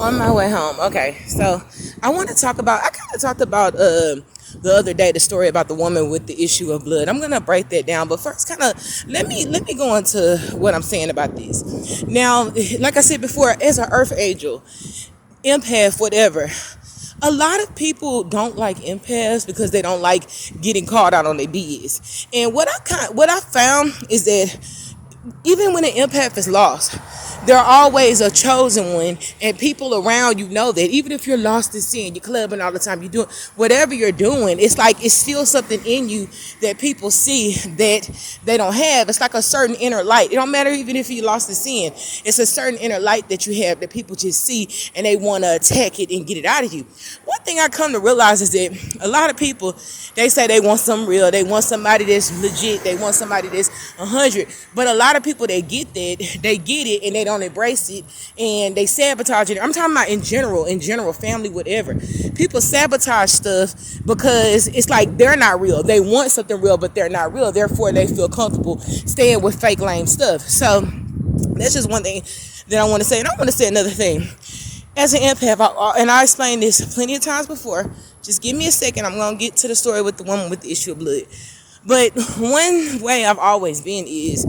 On my way home. Okay, so I kind of talked about the other day the story about the woman with the issue of blood. I'm gonna break that down, but first, kind of let me go into what I'm saying about this. Now, like I said before, as an earth angel, empath, whatever. A lot of people don't like empaths because they don't like getting called out on their BS. And what I found is that even when an empath is lost, there are always a chosen one, and people around you know that. Even if you're lost in sin, you're clubbing all the time, you're doing whatever you're doing, it's like it's still something in you that people see that they don't have. It's like a certain inner light. It don't matter even if you're lost in sin. It's a certain inner light that you have that people just see, and they want to attack it and get it out of you. One thing I come to realize is that a lot of people, they say they want something real, they want somebody that's legit, they want somebody that's 100, but a lot of people, they get that, they get it, and they don't embrace it, and they sabotage it. I'm talking about in general, family, whatever. People sabotage stuff because it's like they're not real. They want something real, but they're not real. Therefore, they feel comfortable staying with fake lame stuff. So that's just one thing that I want to say. And I want to say another thing. As an empath, and I explained this plenty of times before, just give me a second. I'm going to get to the story with the woman with the issue of blood. But one way I've always been is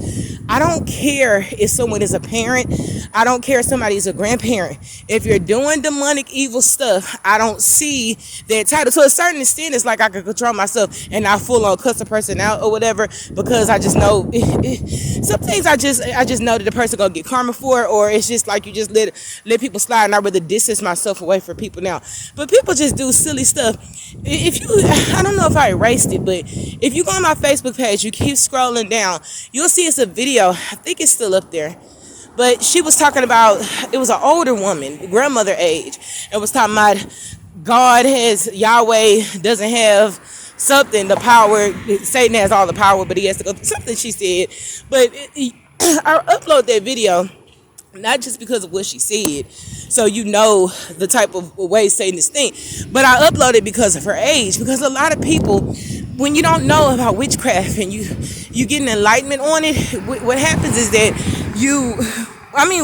I don't care if someone is a parent. I don't care if somebody is a grandparent. If you're doing demonic evil stuff, I don't see that title. To a certain extent, it's like I can control myself and not full on cuss a person out or whatever, because I just know some things I just know that the person gonna get karma for, or it's just like you just let people slide, and I rather distance myself away from people now. But people just do silly stuff. I don't know if I erased it, but if you go on my Facebook page, you keep scrolling down, you'll see it's a video. I think it's still up there. But she was talking about, it was an older woman, grandmother age, and was talking about Yahweh doesn't have something, the power, Satan has all the power, but he has to go, something she said. But I upload that video, not just because of what she said, so you know the type of way Satan is think, but I uploaded because of her age, because a lot of people, when you don't know about witchcraft and you get an enlightenment on it, what happens is that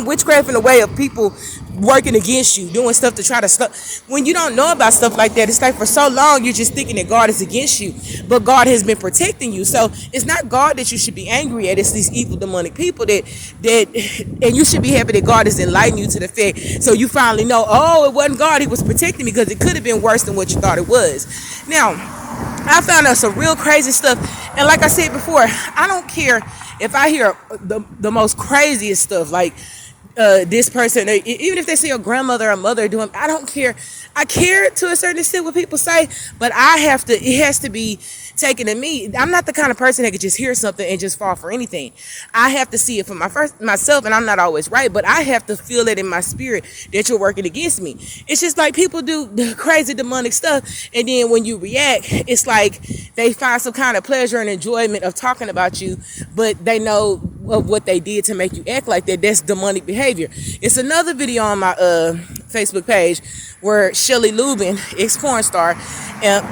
witchcraft in a way of people working against you, doing stuff to try to stop. When you don't know about stuff like that, it's like for so long you're just thinking that God is against you, but God has been protecting you. So it's not God that you should be angry at. It's these evil demonic people that and you should be happy that God has enlightened you to the fact, so you finally know, oh, it wasn't God, he was protecting me, because it could have been worse than what you thought it was. Now, I found out some real crazy stuff, and like I said before, I don't care if I hear the most craziest stuff, like this person, even if they see a grandmother or mother doing, I don't care. I care to a certain extent what people say, but it has to be taken to me. I'm not the kind of person that could just hear something and just fall for anything. I have to see it for myself, and I'm not always right, but I have to feel it in my spirit that you're working against me. It's just like people do the crazy demonic stuff, and then when you react, it's like they find some kind of pleasure and enjoyment of talking about you, but they know of what they did to make you act like that. That's demonic behavior. It's another video on my Facebook page where Shelly Lubin, ex-porn star,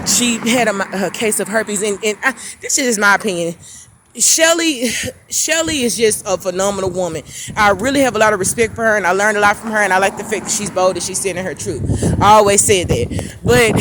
she had a case of herpes, and this is my opinion. Shelly is just a phenomenal woman. I really have a lot of respect for her, and I learned a lot from her, and I like the fact that she's bold and she's saying her truth. I always said that. But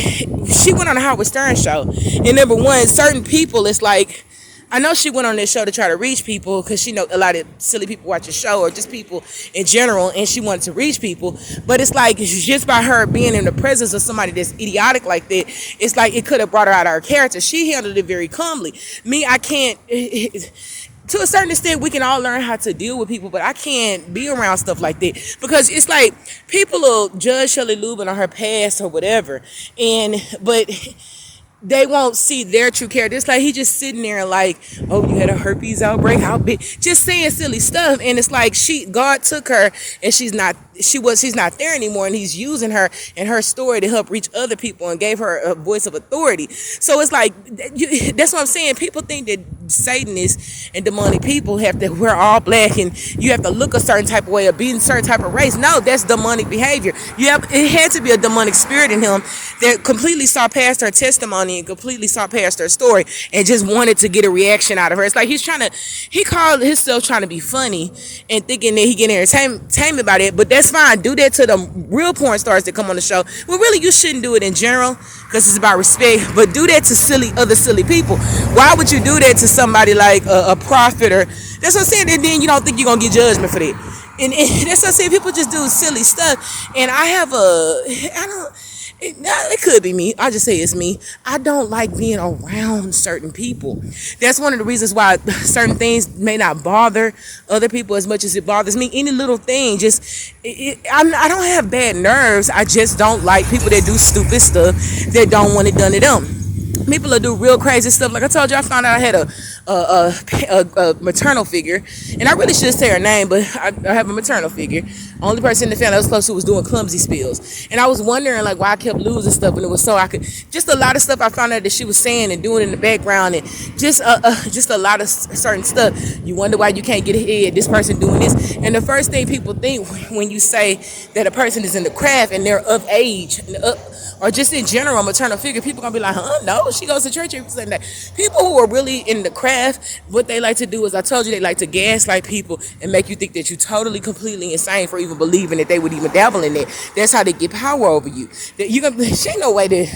she went on a Howard Stern show, and number one, certain people, it's like, I know she went on this show to try to reach people because she know a lot of silly people watch the show, or just people in general, and she wanted to reach people. But it's like, just by her being in the presence of somebody that's idiotic like that, it's like it could have brought her out of her character. She handled it very calmly. Me, I can't. To a certain extent, we can all learn how to deal with people, but I can't be around stuff like that, because it's like people will judge Shelley Lubin on her past or whatever, but they won't see their true character. It's like he just sitting there like, oh, you had a herpes outbreak, how big? Just saying silly stuff, and it's like God took her, and she's not there anymore, and he's using her and her story to help reach other people and gave her a voice of authority. So it's like, that's what I'm saying. People think that Satanists and demonic people have to wear all black and you have to look a certain type of way or be in a certain type of race. No, that's demonic behavior. It had to be a demonic spirit in him that completely saw past her testimony and completely saw past her story and just wanted to get a reaction out of her. It's like he called himself trying to be funny and thinking that he get entertainment by that, but that's fine. Do that to the real porn stars that come on the show. Well, really, you shouldn't do it in general because it's about respect, but do that to other silly people. Why would you do that to somebody like a prophet? Or that's what I'm saying. And then you don't think you're gonna get judgment for that. And that's what I'm saying. People just do silly stuff. And it could be me. I'll just say it's me. I don't like being around certain people. That's one of the reasons why certain things may not bother other people as much as it bothers me. Any little thing, I don't have bad nerves. I just don't like people that do stupid stuff that don't want it done to them. People will do real crazy stuff. Like I told you, I found out I had a maternal figure, and I really should say her name, but I have a maternal figure. Only person in the family I was close to was doing clumsy spills, and I was wondering like why I kept losing stuff, and it was so I could just a lot of stuff I found out that she was saying and doing in the background, and just a lot of certain stuff. You wonder why you can't get ahead. This person doing this, and the first thing people think when you say that a person is in the craft and they're of age, or just in general, maternal figure, people gonna be like, no, she goes to church every Sunday. People who are really in the craft, what they like to do is, I told you, they like to gaslight people and make you think that you're totally, completely insane for even believing that they would even dabble in that. That's how they get power over you. That she ain't no way that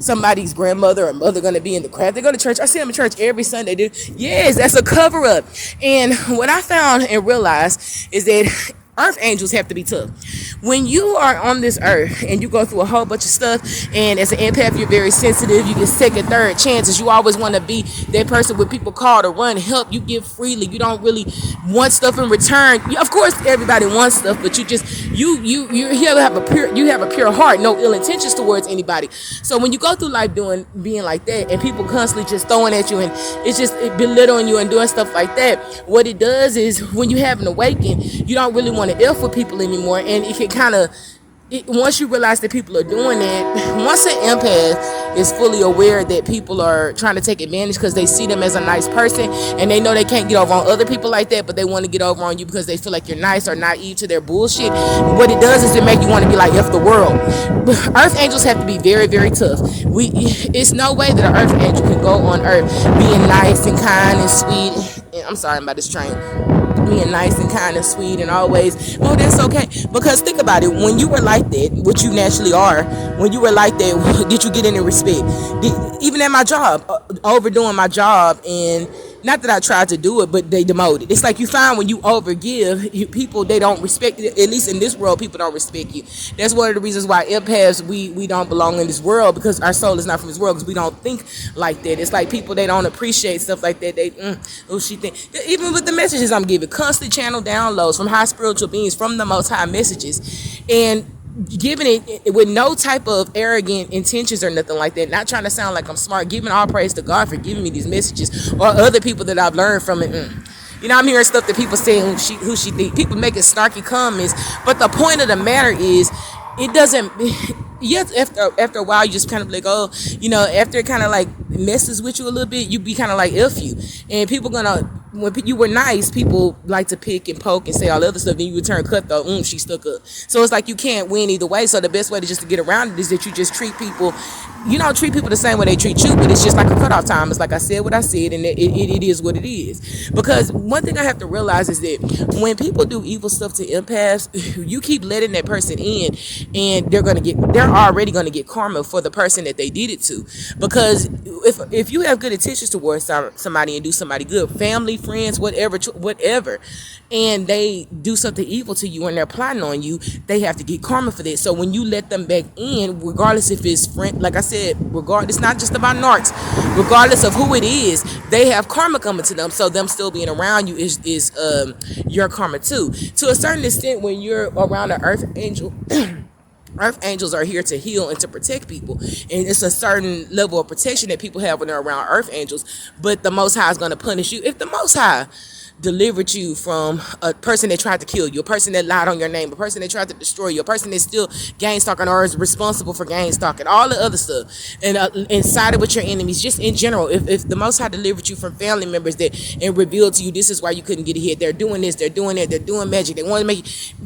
somebody's grandmother or mother gonna be in the craft. They go to church. I see them in church every Sunday, dude. Yes, that's a cover up. And what I found and realized is that earth angels have to be tough. When you are on this earth and you go through a whole bunch of stuff, and as an empath you're very sensitive, you get second, third chances, you always want to be that person when people call to run help, you give freely, you don't really want stuff in return. Of course everybody wants stuff, but you have a pure heart, no ill intentions towards anybody. So when you go through life being like that, and people constantly just throwing at you and it's just belittling you and doing stuff like that, what it does is when you have an awakening, you don't really want to F with people anymore, and it can kind of, once you realize that people are doing it, once an empath is fully aware that people are trying to take advantage because they see them as a nice person and they know they can't get over on other people like that, but they want to get over on you because they feel like you're nice or naive to their bullshit, what it does is it make you want to be like F the world. Earth angels have to be very, very tough. It's no way that an earth angel can go on earth being nice and kind and sweet. I'm sorry about this train. Being nice and kind and sweet and always, well, that's okay. Because think about it, when you were like that, which you naturally are, when you were like that, did you get any respect? Even at my job, overdoing my job, and not that I tried to do it, but they demoted. It's like you find when you overgive, people, they don't respect you. At least in this world, people don't respect you. That's one of the reasons why empaths, we don't belong in this world, because our soul is not from this world, because we don't think like that. It's like people, they don't appreciate stuff like that. She think. Even with the messages I'm giving, constant channel downloads from high spiritual beings, from the Most High messages, and giving it with no type of arrogant intentions or nothing like that, not trying to sound like I'm smart, giving all praise to God for giving me these messages, or other people that I've learned from it. You know, I'm hearing stuff that people say who she think. People making snarky comments, but the point of the matter is, it doesn't. Yes, after a while, you just kind of like, oh, you know, after it kind of like messes with you a little bit, you be kind of like F you, and people when you were nice, people like to pick and poke and say all the other stuff, then you return cutthroat. She stuck up. So it's like you can't win either way. So the best way to get around it is that you just treat people. You don't treat people the same way they treat you, but it's just like a cutoff time. It's like I said what I said, and it is what it is. Because one thing I have to realize is that when people do evil stuff to empaths, you keep letting that person in, and they're already gonna get karma for the person that they did it to. Because if you have good intentions towards somebody and do somebody good, family, friends, whatever, and they do something evil to you and they're plotting on you, they have to get karma for that. So when you let them back in, regardless if it's friend, like I said, it's not just about narcs, regardless of who it is, they have karma coming to them. So them still being around you is your karma too. To a certain extent, when you're around an earth angel, earth angels are here to heal and to protect people, and it's a certain level of protection that people have when they're around earth angels. But the Most High is going to punish you if the Most High delivered you from a person that tried to kill you, a person that lied on your name, a person that tried to destroy you, a person that's still gang stalking or is responsible for gang stalking, all the other stuff, and sided with your enemies, just in general. If the Most High delivered you from family members that and revealed to you this is why you couldn't get ahead, they're doing this, they're doing that, they're doing magic, they want to make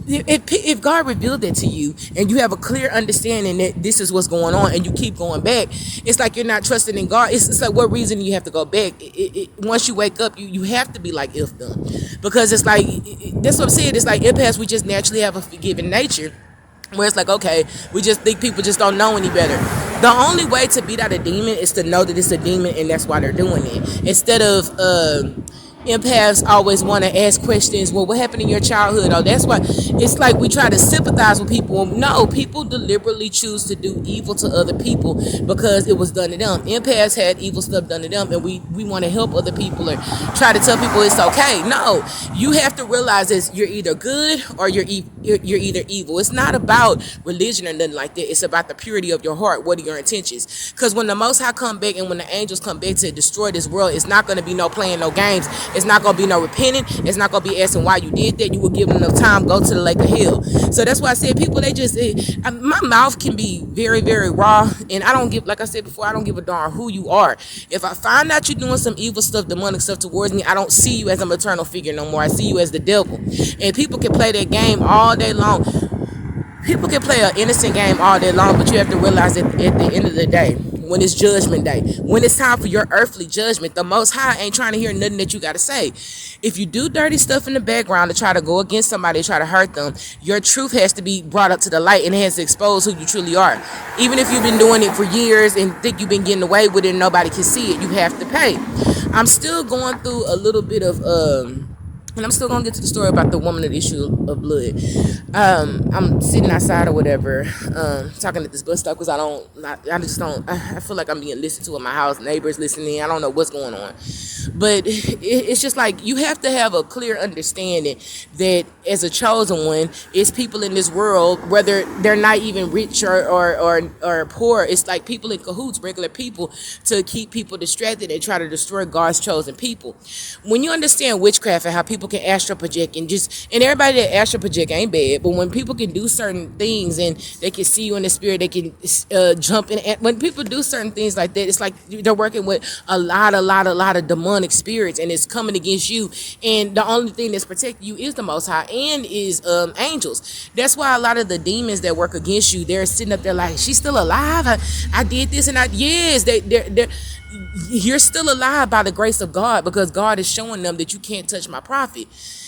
if God revealed that to you and you have a clear understanding that this is what's going on and you keep going back, it's like you're not trusting in God. It's like, what reason do you have to go back? Once you wake up, you have to be like if them, because it's like that's what I'm saying. It's like empaths, we just naturally have a forgiving nature, where it's like, okay, we just think people just don't know any better. The only way to beat out a demon is to know that it's a demon and that's why they're doing it. Instead of empaths always want to ask questions, well, what happened in your childhood? Oh, that's why it's like we try to sympathize with people. No, people deliberately choose to do evil to other people because it was done to them. Empaths had evil stuff done to them, and we want to help other people or try to tell people it's okay. No, you have to realize that you're either good or you're either evil. It's not about religion or nothing like that. It's about the purity of your heart. What are your intentions? Because when the Most High come back and when the angels come back to destroy this world, it's not going to be no playing no games. It's not going to be no repenting. It's not going to be asking why you did that. You will give them enough time, go to the lake of hell. So that's why I said people, they just, my mouth can be very, very raw. And I don't give, like I said before, I don't give a darn who you are. If I find out you're doing some evil stuff, demonic stuff towards me, I don't see you as a maternal figure no more. I see you as the devil. And people can play that game all day long. People can play an innocent game all day long, but you have to realize that at the end of the day, when it's judgment day, when it's time for your earthly judgment, the Most High ain't trying to hear nothing that you got to say. If you do dirty stuff in the background to try to go against somebody, try to hurt them, your truth has to be brought up to the light and it has to expose who you truly are. Even if you've been doing it for years and think you've been getting away with it and nobody can see it, you have to pay. I'm still going through a little bit of and I'm still gonna get to the story about the woman at the issue of blood. I'm sitting outside or whatever, talking at this bus stop because I feel like I'm being listened to at my house, neighbors listening. I don't know what's going on, but it's just like you have to have a clear understanding that as a chosen one, it's people in this world, whether they're not even rich or poor. It's like people in cahoots, regular people, to keep people distracted and try to destroy God's chosen people. When you understand witchcraft and how people can astral project and everybody that astral project ain't bad, but when people can do certain things and they can see you in the spirit, they can jump in. When people do certain things like that, it's like they're working with a lot of demonic spirits, and it's coming against you. And the only thing that's protecting you is the Most High and is angels. That's why a lot of the demons that work against you, they're sitting up there like, she's still alive. I did this and yes, you're still alive by the grace of God, because God is showing them that you can't touch my prophet.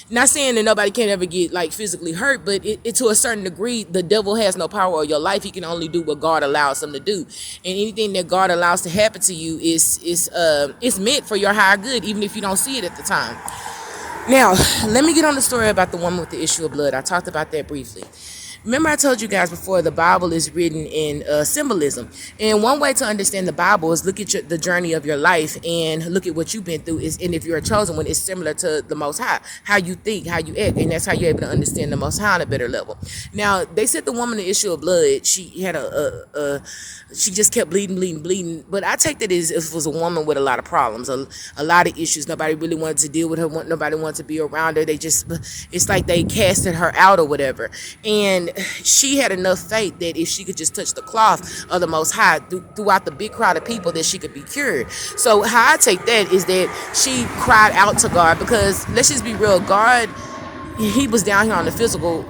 Not saying that nobody can ever get like physically hurt, but it to a certain degree, the devil has no power over your life. He can only do what God allows him to do, and anything that God allows to happen to you is meant for your higher good, even if you don't see it at the time. Now, let me get on the story about the woman with the issue of blood. I talked about that briefly. Remember I told you guys before, the Bible is written in symbolism. And one way to understand the Bible is look at the journey of your life and look at what you've been through. And if you're a chosen one, it's similar to the Most High. How you think, how you act. And that's how you're able to understand the Most High on a better level. Now, they said the woman, the issue of blood, she had she just kept bleeding. But I take that as if it was a woman with a lot of problems, a lot of issues. Nobody really wanted to deal with her. Nobody wanted to be around her. It's like they casted her out or whatever. And she had enough faith that if she could just touch the cloth of the Most High throughout the big crowd of people, that she could be cured. So how I take that is that she cried out to God, because let's just be real, God, he was down here on the physical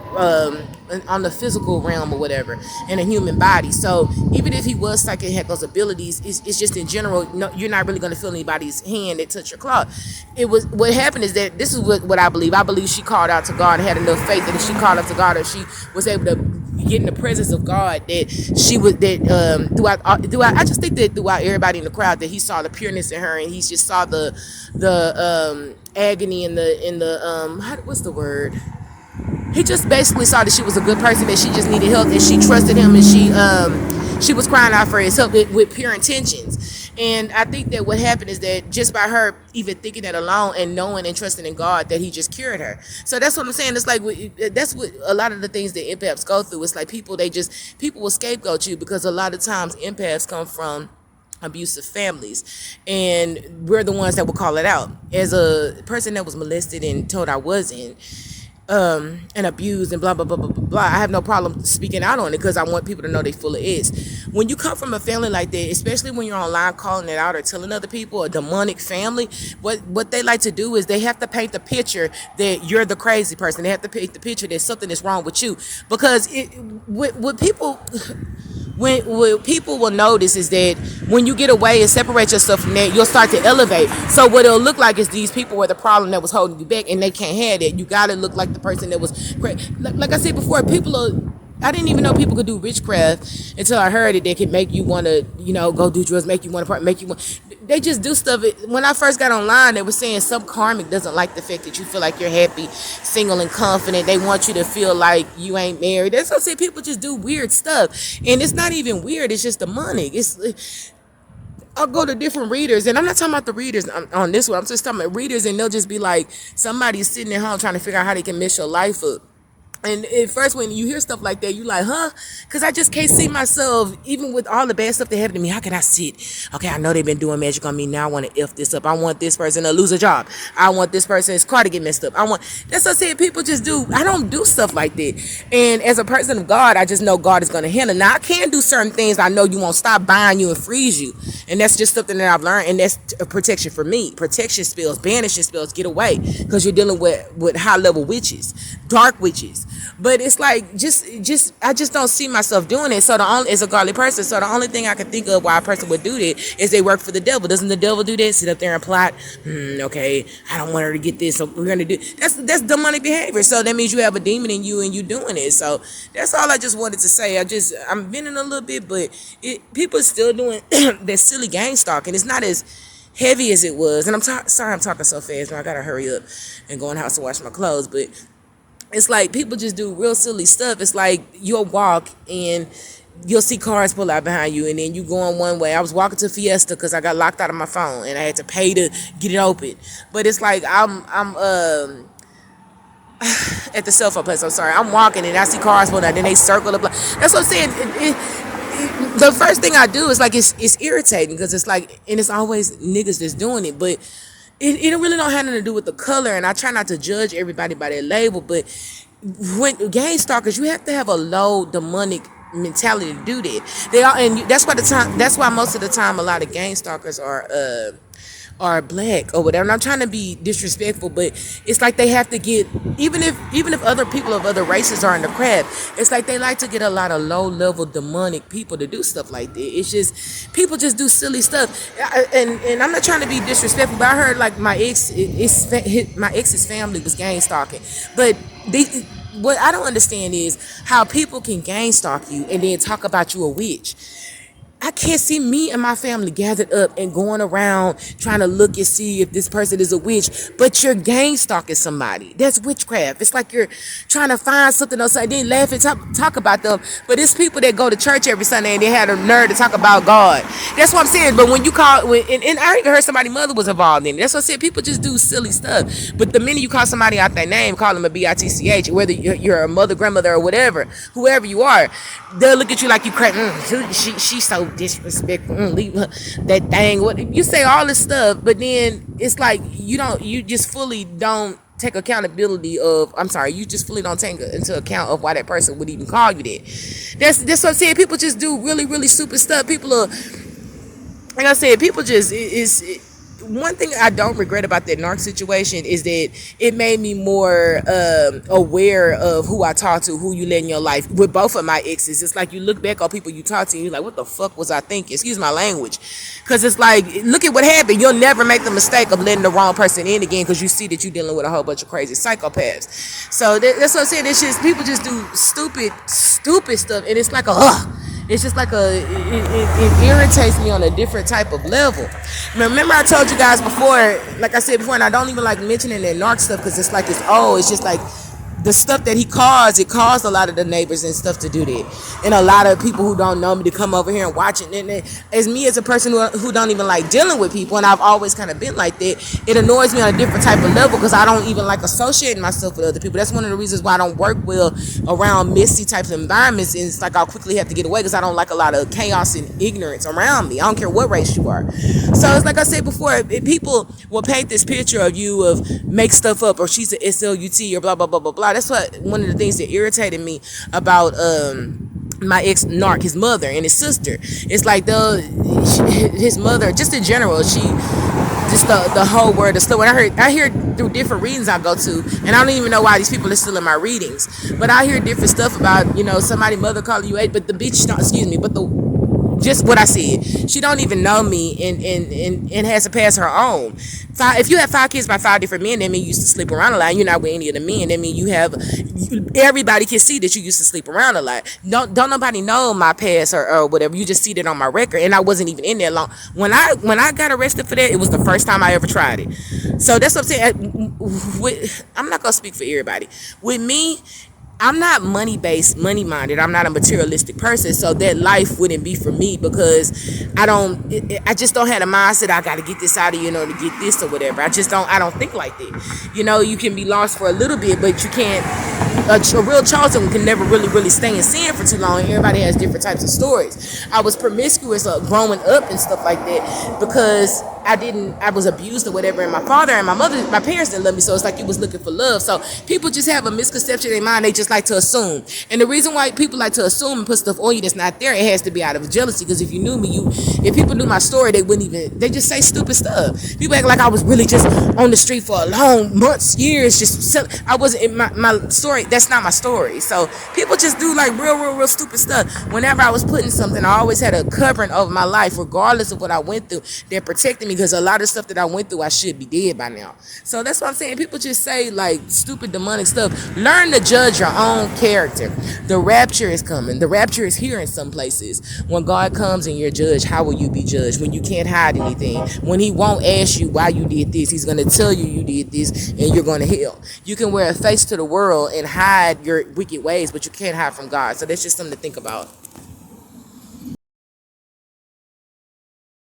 realm or whatever, in a human body. So even if he was psychic, had those abilities, it's just in general, no, you're not really going to feel anybody's hand that touch your cloth. What happened is that this is what I believe. I believe she called out to God and had enough faith that if she called out to God, or she was able to get in the presence of God, that she would, that throughout I just think that throughout everybody in the crowd, that he saw the pureness in her, and he just saw the agony in the what's the word? He just basically saw that she was a good person, that she just needed help, and she trusted him, and she was crying out for his help with pure intentions. And I think that what happened is that just by her even thinking that alone and knowing and trusting in God, that he just cured her. So that's what I'm saying. It's like, that's what a lot of the things that empaths go through. It's like people will scapegoat you, because a lot of times empaths come from abusive families, and we're the ones that will call it out. As a person that was molested and told I wasn't, and abused and blah blah blah blah blah blah, I have no problem speaking out on it because I want people to know they full of is. When you come from a family like that, especially when you're online calling it out or telling other people a demonic family, what they like to do is they have to paint the picture that you're the crazy person. They have to paint the picture that something is wrong with you, because what people will notice is that when you get away and separate yourself from that, you'll start to elevate. So what it'll look like is these people were the problem that was holding you back, and they can't have that. You gotta look like the person that was like I said before. I didn't even know people could do witchcraft until I heard it. They could make you want to, go do drugs, make you want to make you want. They just do stuff. When I first got online, they were saying some karmic doesn't like the fact that you feel like you're happy, single, and confident. They want you to feel like you ain't married. That's what I say. People just do weird stuff, and it's not even weird. It's just demonic. I'll go to different readers, and I'm not talking about the readers on this one. I'm just talking about readers, and they'll just be like, somebody's sitting at home trying to figure out how they can mess your life up. And at first, when you hear stuff like that, you like, huh? Because I just can't see myself, even with all the bad stuff that happened to me. How can I sit? Okay, I know they've been doing magic on me. Now I want to F this up. I want this person to lose a job. I want this person's car to get messed up. That's what I said. People just do. I don't do stuff like that. And as a person of God, I just know God is going to handle. Now, I can do certain things. I know you won't stop buying you and freeze you. And that's just something that I've learned. And that's a protection for me. Protection spells, banishing spells, get away. Because you're dealing with high-level witches, dark witches. But it's like, I just don't see myself doing it. So as a godly person, so the only thing I can think of why a person would do that is they work for the devil. Doesn't the devil do that? Sit up there and plot, okay, I don't want her to get this, so we're going to do. That's demonic behavior. So that means you have a demon in you and you doing it. So that's all I just wanted to say. I'm venting a little bit, but people are still doing that silly gang stalking. It's not as heavy as it was. And sorry I'm talking so fast. I got to hurry up and go in the house and wash my clothes. But it's like people just do real silly stuff. It's like you'll walk and you'll see cars pull out behind you, and then you going one way. I was walking to Fiesta because I got locked out of my phone and I had to pay to get it open. But it's like I'm at the cell phone place. I'm sorry. I'm walking and I see cars pull out. Then they circle up. That's what I'm saying. The first thing I do is like it's irritating because it's like, and it's always niggas that's doing it, but. It really don't have nothing to do with the color, and I try not to judge everybody by their label, but when gang stalkers, you have to have a low demonic mentality to do that. And that's why most of the time a lot of gang stalkers are black or whatever. And I'm trying to be disrespectful, but it's like they have to get, even if other people of other races are in the crowd, it's like they like to get a lot of low level demonic people to do stuff like that. It's just people just do silly stuff, and I'm not trying to be disrespectful, but I heard like my ex's family was gang stalking, but what I don't understand is how people can gang stalk you and then talk about you a witch. I can't see me and my family gathered up and going around trying to look and see if this person is a witch, but you're gang stalking somebody. That's witchcraft. It's like you're trying to find something else and then laugh and talk about them. But it's people that go to church every Sunday and they had a nerve to talk about God. That's what I'm saying. But when you call, and I even heard somebody's mother was involved in it. That's what I said. People just do silly stuff. But the minute you call somebody out their name, call them a bitch, whether you're a mother, grandmother, or whatever, whoever you are, they'll look at you like you crazy. She's so disrespectful. Leave her, that thing. What you say all this stuff, but then it's like you just fully don't take accountability of. I'm sorry, you just fully don't take into account of why that person would even call you that. That's what I'm saying. People just do really, really stupid stuff. People are, like I said, people just one thing I don't regret about that narc situation is that it made me more aware of who I talk to, who you let in your life. With both of my exes, it's like you look back on people you talk to and you're like, what the fuck was I thinking? Excuse my language. Because it's like, look at what happened. You'll never make the mistake of letting the wrong person in again because you see that you're dealing with a whole bunch of crazy psychopaths. So that's what I'm saying. It's just, people just do stupid stuff, and it's like it's just like it irritates me on a different type of level. Remember I told you guys before, like I said before, and I don't even like mentioning that narc stuff because it's like it's old. It's just like the stuff that he caused, it caused a lot of the neighbors and stuff to do that, and a lot of people who don't know me to come over here and watch it. And as me, as a person who don't even like dealing with people, and I've always kind of been like that, it annoys me on a different type of level because I don't even like associating myself with other people. That's one of the reasons why I don't work well around messy types of environments. And it's like I'll quickly have to get away because I don't like a lot of chaos and ignorance around me. I don't care what race you are. So it's like I said before, if people will paint this picture of you of make stuff up, or she's an SLUT, or blah blah blah blah blah. That's what one of the things that irritated me about my ex narc, his mother and his sister. It's like his mother, just in general, she just the whole word of stuff. When I hear through different readings I go to, and I don't even know why these people are still in my readings, but I hear different stuff about, somebody mother calling you but the bitch don't, excuse me, but the just what I said. She don't even know me and has to pass her own. If you have 5 kids by 5 different men, that means you used to sleep around a lot. You're not with any of the men. That means everybody can see that you used to sleep around a lot. Don't nobody know my past or whatever. You just see that on my record, and I wasn't even in there long. When I got arrested for that, it was the first time I ever tried it. So that's what I'm saying. I'm not gonna speak for everybody. With me, I'm not money-based, money-minded. I'm not a materialistic person, so that life wouldn't be for me because I just don't have a mindset, I got to get this out of to get this or whatever. I don't think like that. You can be lost for a little bit, but you can't, a real chosen can never really stay in sin for too long. Everybody has different types of stories. I was promiscuous growing up and stuff like that because I was abused or whatever, and my father and my parents didn't love me, so it's like you was looking for love. So people just have a misconception in their mind. They just like to assume, and the reason why people like to assume and put stuff on you that's not there, it has to be out of jealousy. Because if you knew me, if people knew my story, they just say stupid stuff. People act like I was really just on the street for a long months, years, I wasn't in my story. That's not my story. So people just do like real stupid stuff. Whenever I was putting something, I always had a covering over my life, regardless of what I went through, that protected me, because a lot of stuff that I went through, I should be dead by now. So that's what I'm saying. People just say like stupid demonic stuff. Learn to judge your own character. The rapture is coming. The rapture is here in some places. When God comes and you're judged, how will you be judged? When you can't hide anything. When he won't ask you why you did this. He's going to tell you did this and you're going to hell. You can wear a face to the world and hide your wicked ways, but you can't hide from God. So that's just something to think about.